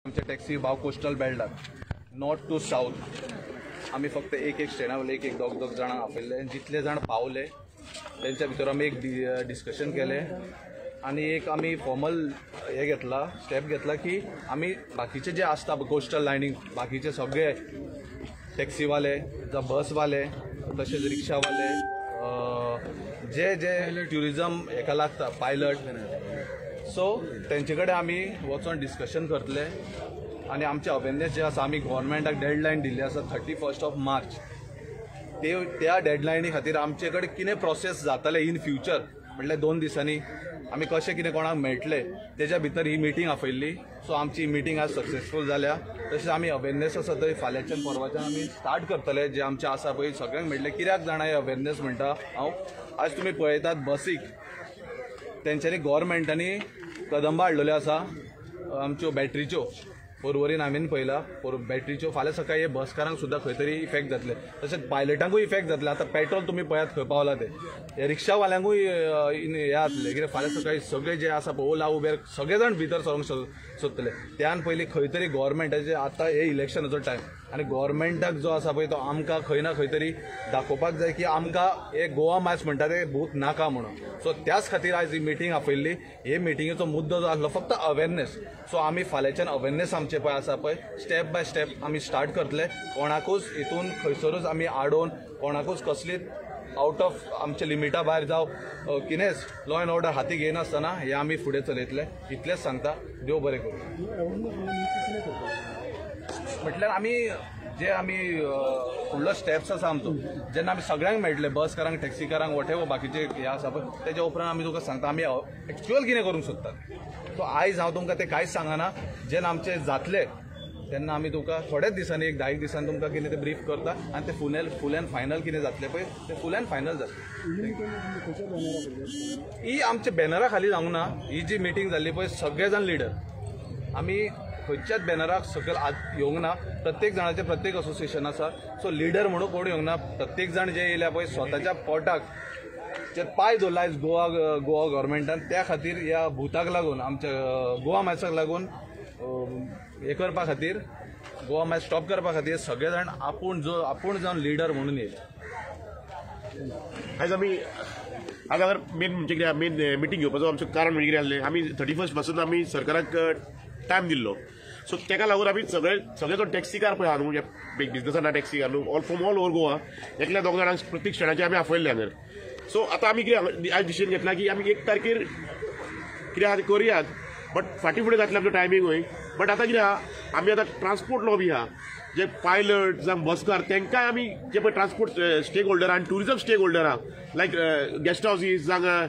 आमच्या टॅक्सी भाव coastal बेल्टात north to south आम्ही फक्त एक स्टँडा वयले एक दोग जाणांक आपयल्ले जितले जाण पावले त्यांच्या भितर आमी एक डिस्कशन केले आणि एक आमी फॉर्मल हे घेतला स्टेप घेतला की आमी बाकीचे जे आसता कोस्टल लायनीक बाकीचे सगळे टॅक्सीवाले जावं बसवाले तशेंच रिक्षावाले जे जे ट्युरिजम हेका लागता पायलट सो तेंचे कडेन आमी वचून डिस्कशन करतले आणि आमचे अवेरनेस जे आसा आमी गव्हर्नमेंटाक डेडलायन दिल्ली आसा 31 मार्च त्या डेडलायनी खातीर आमचे कडेन कितें प्रोसेस जातले इन फ्युचर म्हटल्यार 2 दिसांनी आमी कशें कितें कोणाक मेळटले तेच्या भितर ही मिटींग आपयल्ली सो आमची मिटींग आज सक्सेसफूल जाल्या तशेंच आमी अवेरनेस आसा थंय फाल्यांच्यान परवाच्यान आमी स्टार्ट करतले जे आमचे आसा पळय सगळ्यांक मेळटले कित्याक जाणा हे अवेरनेस म्हणटा हांव आज तुमी पळयतात बसीक तेंच्यांनी गव्हर्नमेंटांनी कदंबा हाडलेल्यो आसा आमच्यो बॅटरीच्यो परवरीन आमीन पळयला बॅटरीच्यो फाल्यां सकाळी हे बसकारांक सुद्दां खंय तरी इफेक्ट जातले तशेंच पायलटांकूय इफेक्ट जातले आतां पेट्रोल तुमी पळयात खंय पावला ते हे रिक्षावाल्यांकूय हे जातले कित्याक फाल्यां सकाळी सगळे जे आसा पळय ओला उबेर सगळे जाण भितर सरूंक सोदतले त्यान पयलीं खंय तरी गव्हर्नमेंटाचे आतां हे इलेक्शनाचो टायम आनी गव्हर्नमेंटाक जो आसा पळय तो आमकां खंय ना खंय तरी दाखोवपाक जाय की आमकां हे गोवा मायस म्हणटा ते भूत नाका म्हणून सो त्याच खातीर आयज ही मिटींग आपयल्ली हे मिटींगेचो मुद्दो जो आसलो फक्त अवेरनेस सो आमी फाल्यांच्यान अवेरनेस आमचे पळय आसा पळय स्टेप बाय स्टेप आमी स्टार्ट करतले कोणाकूच हितून खंयसरूच आमी आडोवन कोणाकूच कसलीच आउट ऑफ आमच्या लिमिटा भायर जावं कितेंच लॉ एंड ऑर्डर हाती घेयनासतना हे आमी फुडें चलयतले इतलेंच सांगता देव बरें करूं म्हटल्यार आमी जे आमी फुडलो स्टेप्स आसा आमचो जेन्ना आमी सगळ्यांक मेळटले बसकारांक टॅक्सीकारांक वॉटेवर बाकीचे हे आसा पळय तेच्या उपरांत आमी तुका सांगता आमी एक्चुअल कितें करूंक सोदतात सो आयज हांव तुमकां तें कांयच सांगना जेन्ना आमचे जातले तेन्ना आमी तुका थोड्याच दिसांनी एक 10 दिसांनी तुमकां कितें तें ब्रीफ करता आनी तें फूल एंड फायनल कितें जातलें पळय तें फूल एंड फायनल जातलें ही आमच्या बॅनरा खाली जावंक ना ही जी मिटींग जाल्ली पळय सगळे जाण लिडर आमी खंयच्याच बॅनराक सकयल येवंक ना प्रत्येक जाणाचे प्रत्येक असोसिएशन आसा सो लिडर म्हणून कोण येवंक ना प्रत्येक जाण जे येयल्या पळय स्वताच्या पोटाक जे पांय दवरला आयज गोवा गव्हर्नमेंटान त्या खातीर ह्या भुताक लागून आमच्या गोवा मायसाक लागून हे करपा खातीर गोवा मायस स्टॉप करपा खातीर सगळे जाण आपूण जावन लिडर म्हणून येयले आयज आमी हांगा मेन म्हणजे कितें मेन मिटींग घेवपाचो आमचें कारण म्हणजे कितें आसलें आमी 31 पासून आमी सरकाराक टायम दिल्लो सो तेका लागून आमी सगळे जो टॅक्सी कार पळय आहा न्हू बिजनसान टॅक्सी कार न्हू all from all over Goa एकल्या दोग जाणांक प्रत्येक स्टँडाचेर आमी आपयल्ले हांगर सो आतां आमी कितें आयज डिसिजन घेतला की आमी 1 तारखेर कितें आहा करुयात बट फाटीं फुडें जातलें आमचो टायमींगूय बट आतां कितें आहा आमी आतां ट्रान्सपोर्ट लॉबी आहा जे पायलट जावं बसकार तांकांय आमी जे पळय ट्रान्सपोर्ट स्टेक होल्डर आनी ट्युरिजम स्टेक होल्डर आहा लायक गेस्ट हावजीस जावं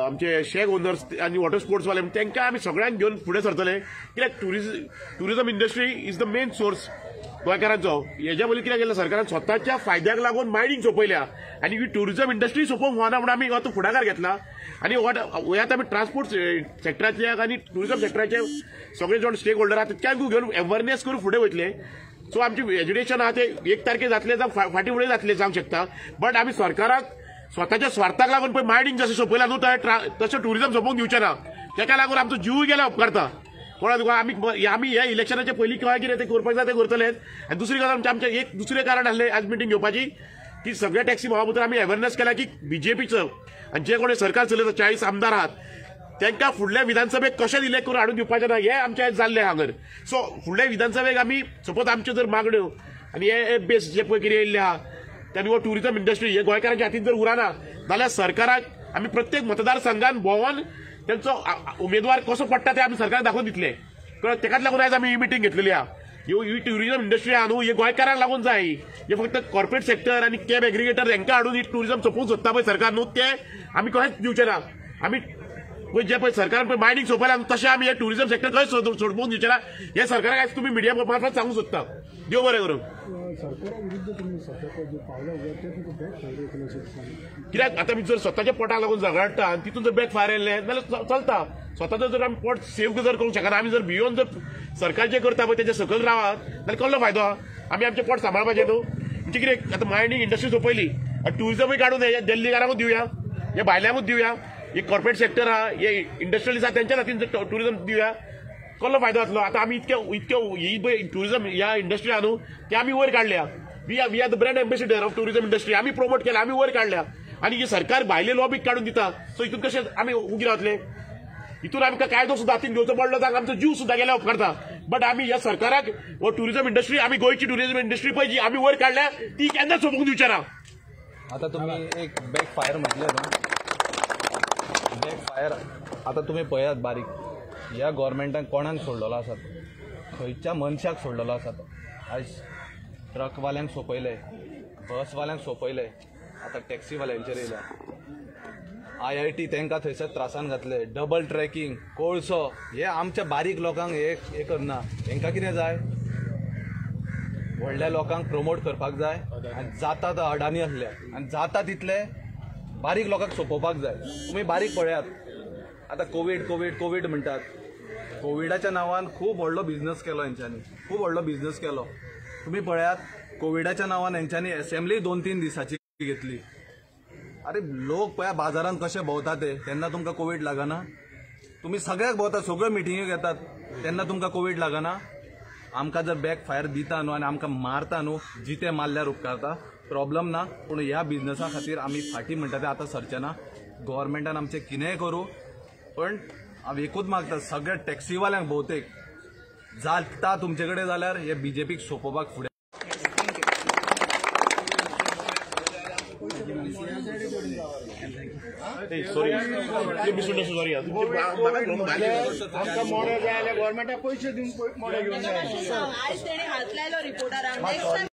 आमचे शेक ओनर्स आनी वॉटर स्पोर्ट्सवाले तांकां आमी सगळ्यांक घेवन फुडें सरतले कित्याक tourism industry is the main source गोंयकारांचो हेज्या पयलीं कितें केलें सरकारान स्वताच्या फायद्याक लागून मायनिंग सोंपयल्या आनी ही ट्युरिजम इंडस्ट्री सोंपोवंक व्हना म्हणून आमी हो फुडाकार घेतला आनी वयात आमी ट्रान्सपोर्ट सेक्टराचे आनी ट्युरिजम सेक्टराचे सगळे जे स्टेक होल्डर आहा तांकांय घेवन अवेरनेस करून फुडें वयतले सो आमचें एज्युकेशन आहा तें 1 तारखेर जातलें जावं फाटीं फुडें जातलें जावंक शकता बट आमी सरकाराक स्वताच्या स्वार्थाक लागून पळय मायनिंग जशें सोंपयला न्हू तशें ट्युरिजम सोंपोवंक दिवचें ना तेका लागून आमचो जीव गेला उपकारता कोणा तुका आमी ह्या इलेक्शनाच्या पयलीं किंवा कितें तें करपाक जाय तें करतलेच आनी दुसरी गजाल आमचें एक दुसरें कारण आसलें आज मिटींग घेवपाची की सगळ्या टॅक्सी भावा भितर आमी अवेरनेस केला की बीजेपीचो आनी जे कोणी सरकार चलयता 40 आमदार आहात तांकां फुडल्या विधानसभेक कशें इलेक्ट करून हाडून दिवपाचें ना हें आमचें आयज जाल्लें हांगर सो फुडल्या विधानसभेक आमी सपोज आमच्यो जर मागण्यो आनी हे बेस जे पळय कितें येयल्ले आहा त्यानी वो ट्युरिजम इंडस्ट्री हे गोंयकारांच्या हातीन जर उरना जाल्यार सरकाराक आमी प्रत्येक मतदारसंघान भोंवून तांचो उमेदवार कसो पडटा ते आमी सरकाराक दाखोवन दितले कळ्ळें तेकाच लागून आयज आमी ही मिटींग घेतलेली आहा ही ट्युरिजम इंडस्ट्री आहा न्हू हे गोंयकारांक लागून जाय हे फक्त कॉर्पोरेट सेक्टर आनी कॅब एग्रिगेटर हांकां हाडून ही ट्युरिजम सोंपोवंक सोदता पळय सरकार न्हू ते आमी कशेंच दिवचे ना आमी पळय जे पळय सरकारान पळय मायनिंग सोंपयला तशें आमी हे ट्युरिजम सेक्टर खंय सोडपूंक दिवचे ना हे सरकाराक आयज तुमी मिडिया मार्फत सांगूंक सोदता देव बरें करूं कित्याक आतां जर स्वताच्या पोटाक लागून झगडटा आनी तितून जर बॅक फायर येयलें जाल्यार चलता स्वताचो जर आमी पोट सेव जर करूंक शकना आमी जर भियोन जर सरकार जें करता पळय तेजे सकयल रावात जाल्यार कसलो फायदो आहा आमी आमचें पोट सांबाळपाचें न्हू म्हणजे कितें आतां मायनिंग इंडस्ट्री सोंपयली ट्युरिजमूय काडून हे दिल्लीकारांकूच दिवया हे भायल्यांकूच दिवया हे कॉर्पोरेट सेक्टर आहा हे इंडस्ट्रियलिस्ट आहा तेंच्या हातीन टुरिजम दिवया कसलो फायदो जातलो. आतां आमी इतके ही टुरिझम ह्या इंडस्ट्री आहा न्हू ते आमी वयर काडल्या. We are the brand ambassador of tourism industry. आमी प्रमोट केला, आमी वयर काडल्या. आनी ही सरकार भायले लॉबीक काडून दिता. सो हितून कशें आमी उगी रावतले. हितून आमकां कायदो सुद्दां हातीन घेवचो पडलो जाल्यार आमचो जीव सुद्दां गेल्या उपकारता. बट आमी ह्या सरकाराक हो टुरिझम इंडस्ट्री आमी गोंयची टुरिझम इंडस्ट्री पळय जी आमी वयर काडल्या ती केन्ना सोंपूंक दिवचेना. आता तुम्ही एक बॅक फायर म्हटले ना, बॅक फायर आता तुम्ही पळयात बारीक ह्या गव्हर्मेंटान कोणाक सोडलेलो आसा तो, खंयच्या मनशाक सोडलेलो आसा तो. आयज ट्रकवाल्यांक सोंपयले, बसवाल्यांक सोंपयले, आता टॅक्सीवाल्यांचेर येयल्या. IIT तांकां थंयसर त्रासान घातले. डबल ट्रॅकिंग, कोळसो, हे आमच्या बारीक लोकांक हे करना. हांकां कितें जाय, व्हडल्या लोकांक प्रमोट करपाक जाय आनी जाता तो अडाणी आसले आनी जाता तितले बारीक लोकांक सोंपोवपाक जाय. तुमी बारीक पळयात आतां कोवीड म्हणटात. कोविडाच्या नांवान खूब व्हडलो बिझनस केलो हेंच्यांनी, खूब व्हडलो बिझनस केलो. तुमी पळयात कोविडाच्या नांवान हेंच्यांनी असेंब्ली 2-3 दिसाची घेतली. अरे लोक पळया बाजारांत कशे भोंवता तेन्ना तुमकां कोवीड लागना. तुमी सगळ्याक भोंवता, सगळ्यो मिटिंग्यो घेतात तेन्ना तुमकां कोवीड लागना. आमकां जर बॅक फायर दिता न्हू आनी आमकां मारता न्हू, जिते मारल्यार उपकारता, प्रॉब्लम ना. पूण ह्या बिझनसा खातीर आमी फाटीं म्हणटा ते आतां सरचे ना. गव्हर्मेंटान आमचें कितेंय करूं, पण हांव एकूच मागता सगळ्या टॅक्सीवाल्यांक भोवतेक जाता तुमचे कडेन जाल्यार हे BJPक सोंपोवपाक फुडें. सॉरी सॉरी आमकां मोडे जाय जाल्यार गव्हर्मेंटाक पयशे दिवन मोडे घेवन जाय. आयज तेणी हात लायलो रिपोर्टरांक.